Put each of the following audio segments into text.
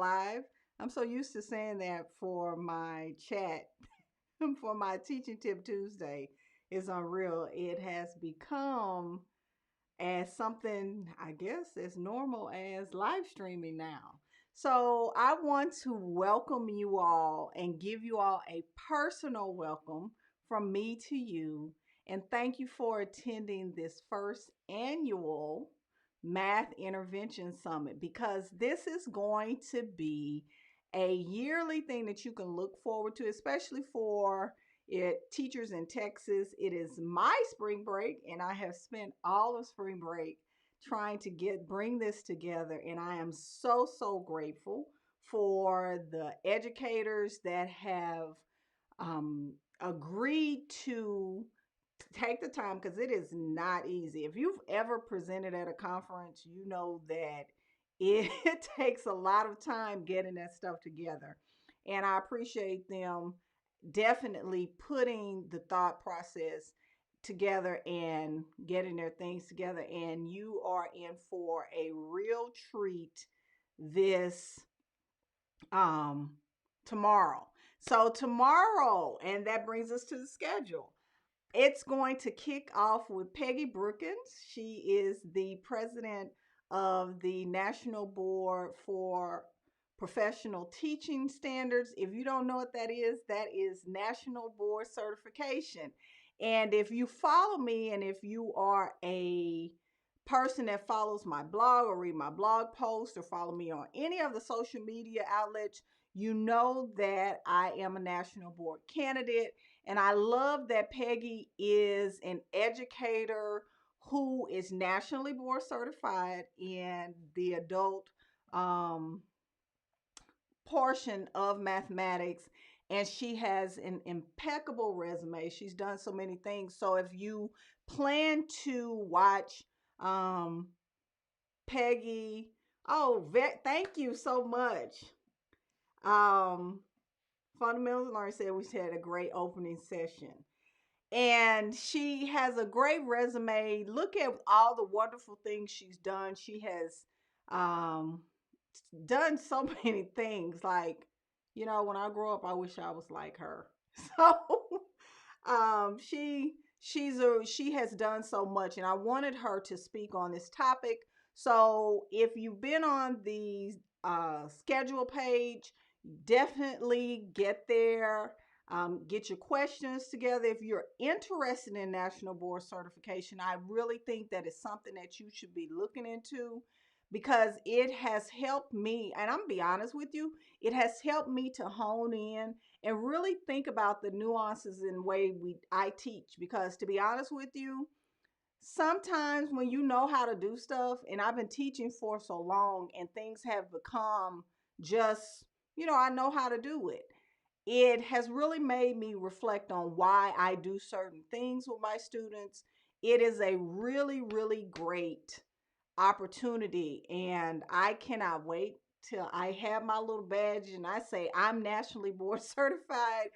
live. I'm so used to saying that for my chat, for my Teaching Tip Tuesday. It's unreal. It has become as something, I guess, as normal as live streaming now. So I want to welcome you all and give you all a personal welcome from me to you. And thank you for attending this first annual Math Intervention Summit, because this is going to be a yearly thing that you can look forward to, especially for teachers in Texas. It is my spring break, and I have spent all of spring break trying to bring this together, and I am so grateful for the educators that have agreed to take the time, because it is not easy. If you've ever presented at a conference, you know that it takes a lot of time getting that stuff together, and I appreciate them definitely putting the thought process together and getting their things together. And you are in for a real treat this um tomorrow. So tomorrow, and that brings us to the schedule. It's going to kick off with Peggy Brookins. She is the president of the National Board for Professional Teaching Standards. If you don't know what that is National Board Certification. And if you follow me, and if you are a person that follows my blog or read my blog post or follow me on any of the social media outlets, you know that I am a national board candidate. And I love that Peggy is an educator who is nationally board certified in the adult um, portion of mathematics. And she has an impeccable resume. She's done so many things. So if you plan to watch um, Peggy, thank you so much. Um, Fundamentals Learning said we had a great opening session. And she has a great resume. Look at all the wonderful things she's done. She has um, done so many things. Like, when I grow up, I wish I was like her. So she has done so much, and I wanted her to speak on this topic. So if you've been on the schedule page, definitely get there. Get your questions together. If you're interested in National Board Certification, I really think that it's something that you should be looking into, because it has helped me, and I'm gonna be honest with you, it has helped me to hone in and really think about the nuances in the way I teach. Because to be honest with you, sometimes when you know how to do stuff, and I've been teaching for so long and things have become just, I know how to do it. It has really made me reflect on why I do certain things with my students. It is a really great opportunity, and I cannot wait till I have my little badge and I say I'm nationally board certified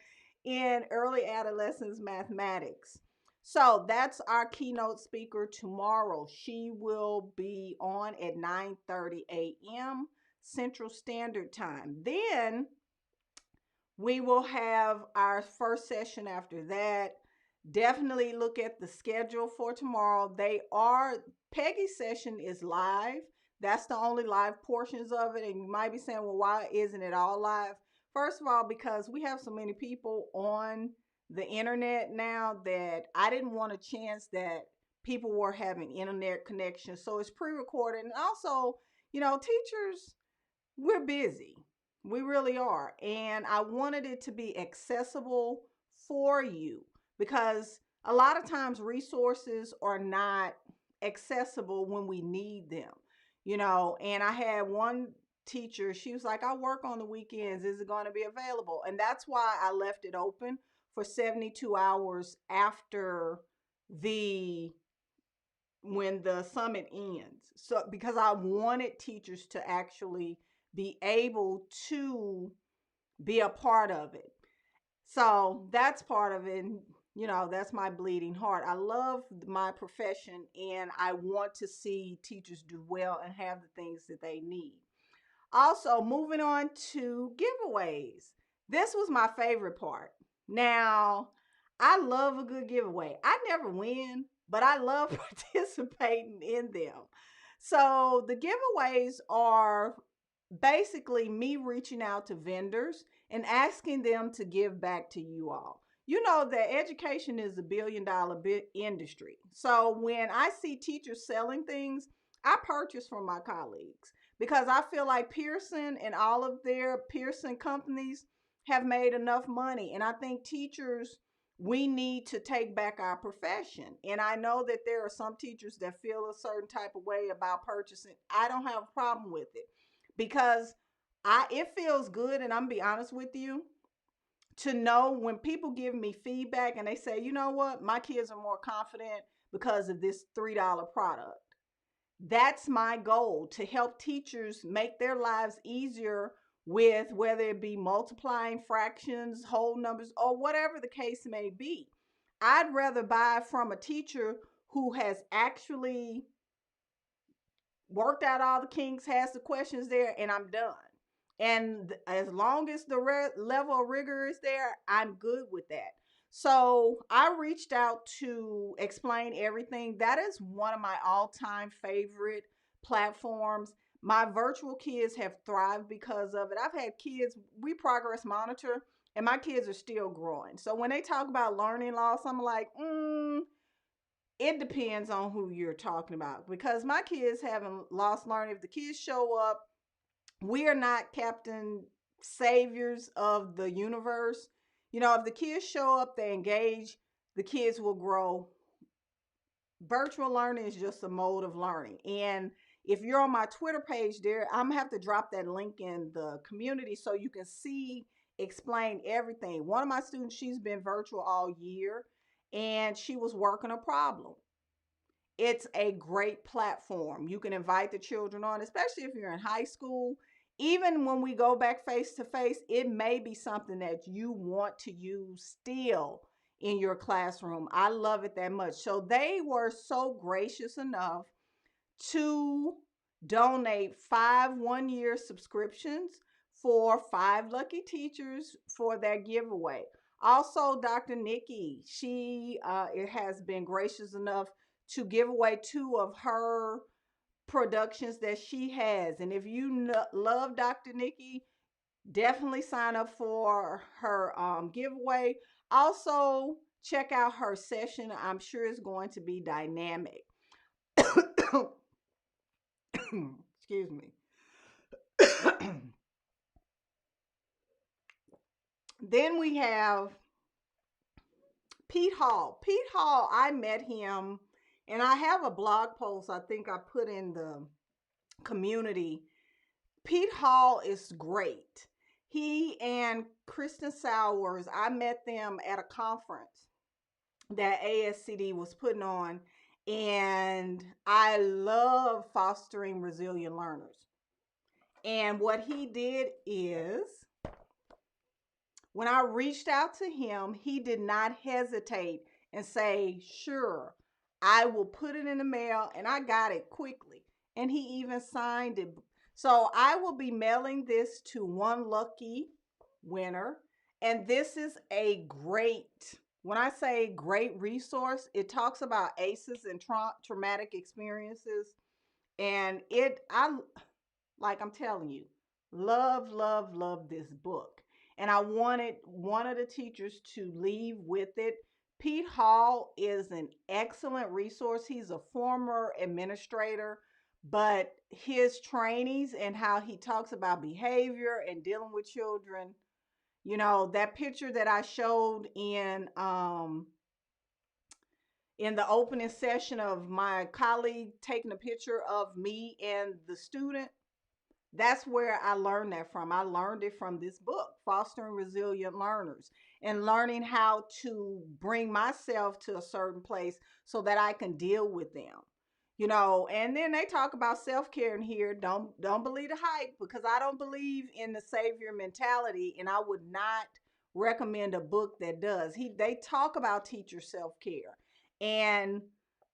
in early adolescence mathematics. So that's our keynote speaker tomorrow. She will be on at 9:30 a.m. Central Standard Time. Then we will have our first session after that. Definitely look at the schedule for tomorrow. Peggy's session is live. That's the only live portions of it. And you might be saying, well, why isn't it all live? First of all, because we have so many people on the internet now that I didn't want a chance that people were having internet connections. So it's pre-recorded. And also, teachers, we're busy. We really are. And I wanted it to be accessible for you, because a lot of times resources are not accessible when we need them, And I had one teacher, she was like, I work on the weekends. Is it going to be available? And that's why I left it open for 72 hours after the when the summit ends. So because I wanted teachers to actually be able to be a part of it. So that's part of it. And, that's my bleeding heart. I love my profession, and I want to see teachers do well and have the things that they need. Also, moving on to giveaways. This was my favorite part. Now, I love a good giveaway. I never win, but I love participating in them. So, the giveaways are basically me reaching out to vendors and asking them to give back to you all. You know that education is a $1 billion industry. So, when I see teachers selling things, I purchase from my colleagues because I feel like Pearson and all of their Pearson companies have made enough money. And I think teachers, we need to take back our profession. And I know that there are some teachers that feel a certain type of way about purchasing. I don't have a problem with it because it feels good, and I'm gonna be honest with you, to know when people give me feedback and they say, you know what, my kids are more confident because of this $3 product. That's my goal, to help teachers make their lives easier with whether it be multiplying fractions, whole numbers, or whatever the case may be. I'd rather buy from a teacher who has actually worked out all the kinks, has the questions there, and I'm done. And as long as the level of rigor is there, I'm good with that. So I reached out to explain everything. That is one of my all-time favorite platforms. My virtual kids have thrived because of it. I've had kids, we progress monitor, and my kids are still growing. So when they talk about learning loss, I'm like, it depends on who you're talking about because my kids haven't lost learning. If the kids show up, we are not captain saviors of the universe. You know, if the kids show up, they engage, the kids will grow. Virtual learning is just a mode of learning. And if you're on my Twitter page there, I'm gonna have to drop that link in the community so you can see, explain everything. One of my students, she's been virtual all year and she was working a problem. It's a great platform. You can invite the children on, especially if you're in high school. Even when we go back face to face, it may be something that you want to use still in your classroom. I love it that much. So they were so gracious enough to donate 5 1-year subscriptions for 5 lucky teachers for their giveaway. Also, Dr. Nikki, she it has been gracious enough to give away 2 of her productions that she has. And if you love Dr. Nikki, definitely sign up for her giveaway. Also, check out her session. I'm sure it's going to be dynamic. Excuse me. Then we have Pete Hall. Pete Hall, I met him, and I have a blog post I think I put in the community. Pete Hall is great. He and Kristen Sowers, I met them at a conference that ASCD was putting on, and I love fostering resilient learners. And what he did is, when I reached out to him, he did not hesitate and say, sure, I will put it in the mail. And I got it quickly. And he even signed it. So I will be mailing this to one lucky winner. And this is a great, when I say great resource, it talks about ACEs and traumatic experiences. And I'm telling you, love, love, love this book. And I wanted one of the teachers to leave with it. Pete Hall is an excellent resource. He's a former administrator, but his trainings and how he talks about behavior and dealing with children, that picture that I showed in the opening session of my colleague taking a picture of me and the student, that's where I learned that from. I learned it from this book, Fostering Resilient Learners, and learning how to bring myself to a certain place so that I can deal with them. And then they talk about self-care in here. Don't believe the hype, because I don't believe in the savior mentality, and I would not recommend a book that does. They talk about teacher self-care. And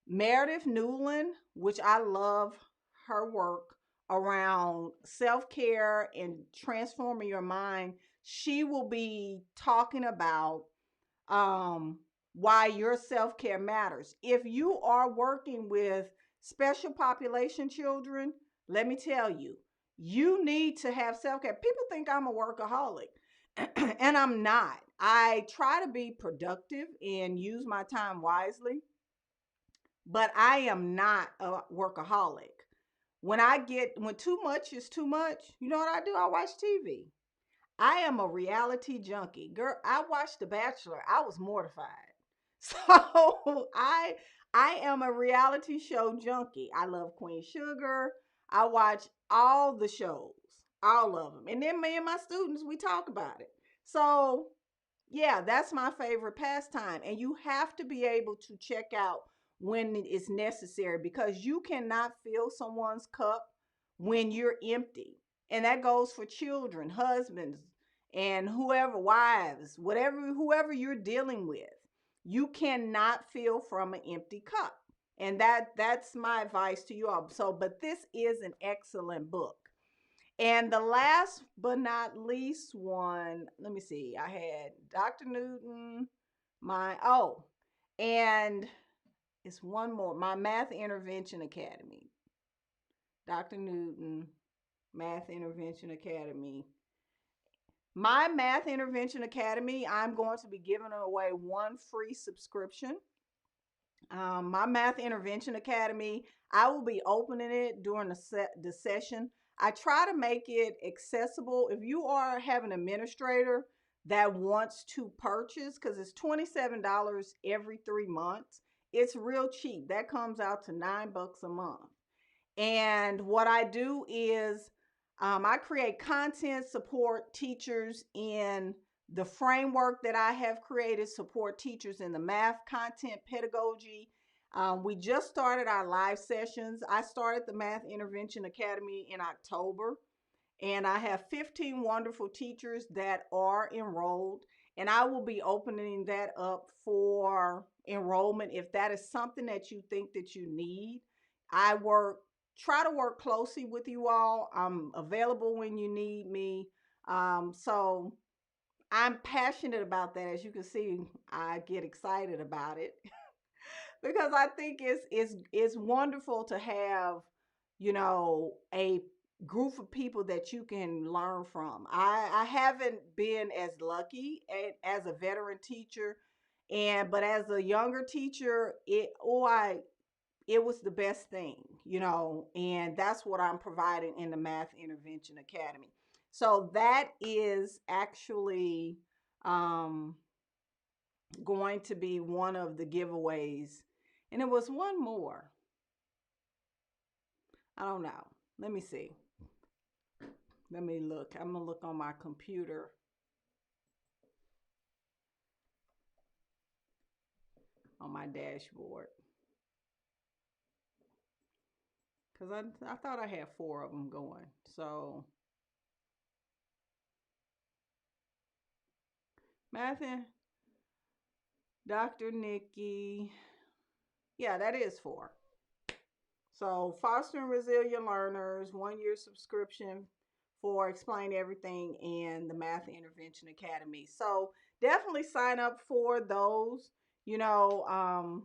Meredith Newland, which I love her work around self-care and transforming your mind. She will be talking about um, why your self care matters. If you are working with special population children, let me tell you, you need to have self care. People think I'm a workaholic, and I'm not. I try to be productive and use my time wisely, but I am not a workaholic. When too much is too much, you know what I do? I watch TV. I am a reality junkie. Girl, I watched The Bachelor. I was mortified. So I am a reality show junkie. I love Queen Sugar. I watch all the shows, all of them. And then me and my students, we talk about it. So yeah, that's my favorite pastime. And you have to be able to check out when it is necessary because you cannot fill someone's cup when you're empty. And that goes for children, husbands, and whoever, wives, whoever you're dealing with. You cannot fill from an empty cup. And that's my advice to you all. So, but this is an excellent book. And the last but not least one, let me see. I had Dr. Newton, and it's one more. My Math Intervention Academy. Dr. Newton, Math Intervention Academy. My Math Intervention Academy, I'm going to be giving away one free subscription. My Math Intervention Academy, I will be opening it during the session. I try to make it accessible. If you have an administrator that wants to purchase, because it's $27 every 3 months, it's real cheap. That comes out to $9 a month. And what I do is I create content, support teachers in the framework that I have created, support teachers in the math content pedagogy. We just started our live sessions. I started the Math Intervention Academy in October, and I have 15 wonderful teachers that are enrolled, and I will be opening that up for enrollment if that is something that you think that you need. I try to work closely with you all. I'm available when you need me. So I'm passionate about that. As you can see, I get excited about it because I think it's wonderful to have, a group of people that you can learn from. I haven't been as lucky as a veteran teacher, but as a younger teacher, it was the best thing, and that's what I'm providing in the Math Intervention Academy. So that is actually um, going to be one of the giveaways. And it was one more. I don't know. Let me see. Let me look. I'm going to look on my computer. On my dashboard. Because I thought I had 4 of them going. So, Math and Dr. Nikki. Yeah, that is 4. So, fostering resilient learners, 1-year subscription for Explain Everything and the Math Intervention Academy. So, definitely sign up for those, you know.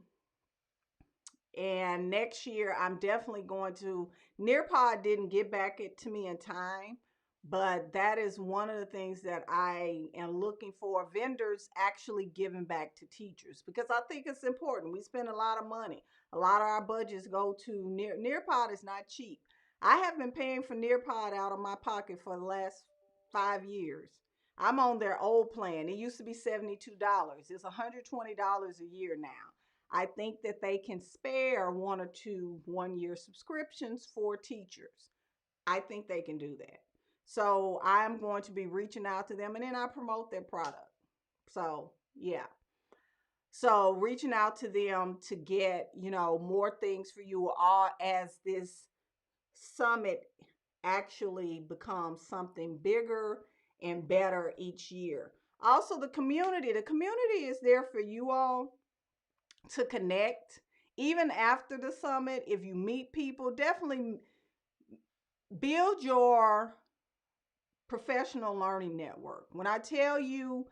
And next year, I'm definitely going to. Nearpod didn't get back it to me in time, but that is one of the things that I am looking for, vendors actually giving back to teachers, because I think it's important. We spend a lot of money. A lot of our budgets go to Nearpod is not cheap. I have been paying for Nearpod out of my pocket for the last 5 years. I'm on their old plan. It used to be $72. It's $120 a year now. I think that they can spare 1 or 2 1-year subscriptions for teachers. I think they can do that. So I'm going to be reaching out to them, and then I promote their product. So yeah. So reaching out to them to get, more things for you all as this summit actually becomes something bigger and better each year. Also, the community is there for you all to connect. Even after the summit, if you meet people, definitely build your professional learning network. When I tell you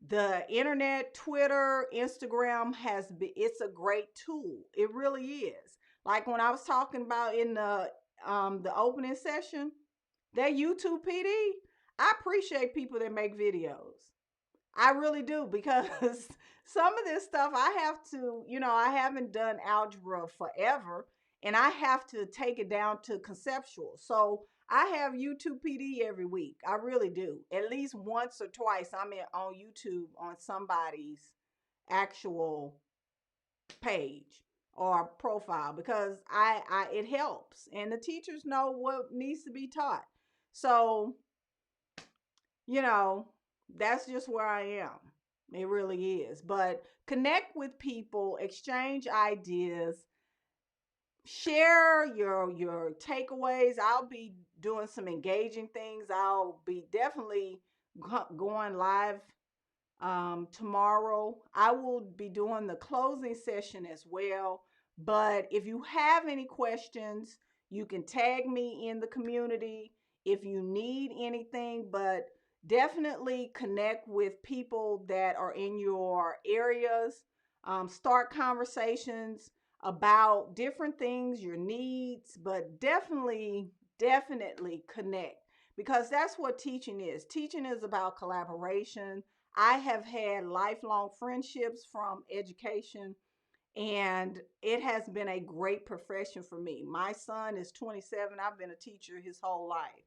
the internet, Twitter, Instagram it's a great tool. It really is. Like when I was talking about in the opening session, that YouTube PD, I appreciate people that make videos. I really do, because some of this stuff I have to, I haven't done algebra forever, and I have to take it down to conceptual. So I have YouTube PD every week. I really do. At least once or twice I'm on YouTube on somebody's actual page or profile, because I it helps, and the teachers know what needs to be taught. So, you know, that's just where I am. It really is. But connect with people, exchange ideas, share your takeaways. I'll be doing some engaging things. I'll be definitely going live tomorrow. I will be doing the closing session as well. But if you have any questions, you can tag me in the community if you need anything. But definitely connect with people that are in your areas. Start conversations about different things, your needs, but definitely connect, because that's what teaching is. Teaching is about collaboration. I have had lifelong friendships from education, and it has been a great profession for me. My son is 27. I've been a teacher his whole life.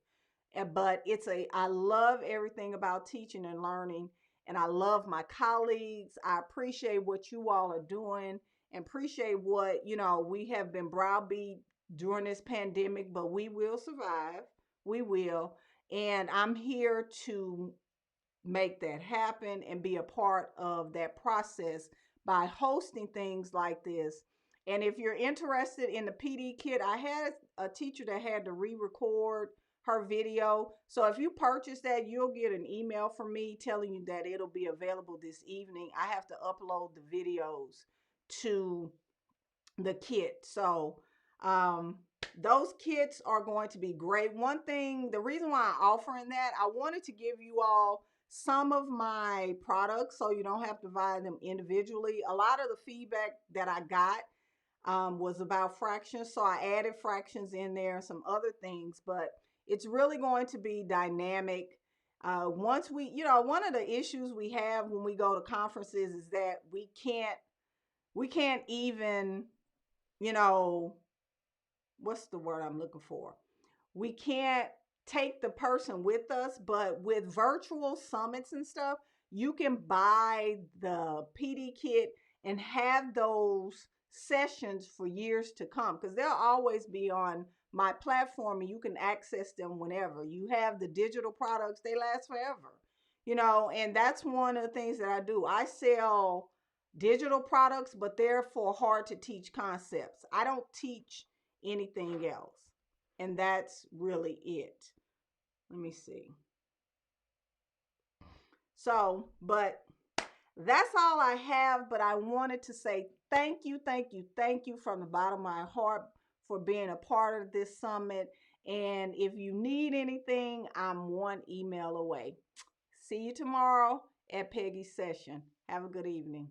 But I love everything about teaching and learning, and I love my colleagues. I appreciate what you all are doing, and appreciate what, we have been browbeat during this pandemic, but we will survive. We will. And I'm here to make that happen and be a part of that process by hosting things like this. And if you're interested in the PD kit, I had a teacher that had to re-record her video. So if you purchase that, you'll get an email from me telling you that it'll be available this evening. I have to upload the videos to the kit. So those kits are going to be great. One thing, the reason why I'm offering that, I wanted to give you all some of my products so you don't have to buy them individually. A lot of the feedback that I got was about fractions, so I added fractions in there and some other things, but it's really going to be dynamic. Once one of the issues we have when we go to conferences is that we can't even, you know, what's the word I'm looking for? We can't take the person with us, but with virtual summits and stuff, you can buy the PD kit and have those sessions for years to come, because they'll always be on my platform and you can access them whenever. You have the digital products, they last forever. And that's one of the things that I do. I sell digital products, but they're for hard to teach concepts. I don't teach anything else. And that's really it. Let me see. So, but that's all I have. But I wanted to say thank you from the bottom of my heart for being a part of this summit. And if you need anything, I'm one email away. See you tomorrow at Peggy's session. Have a good evening.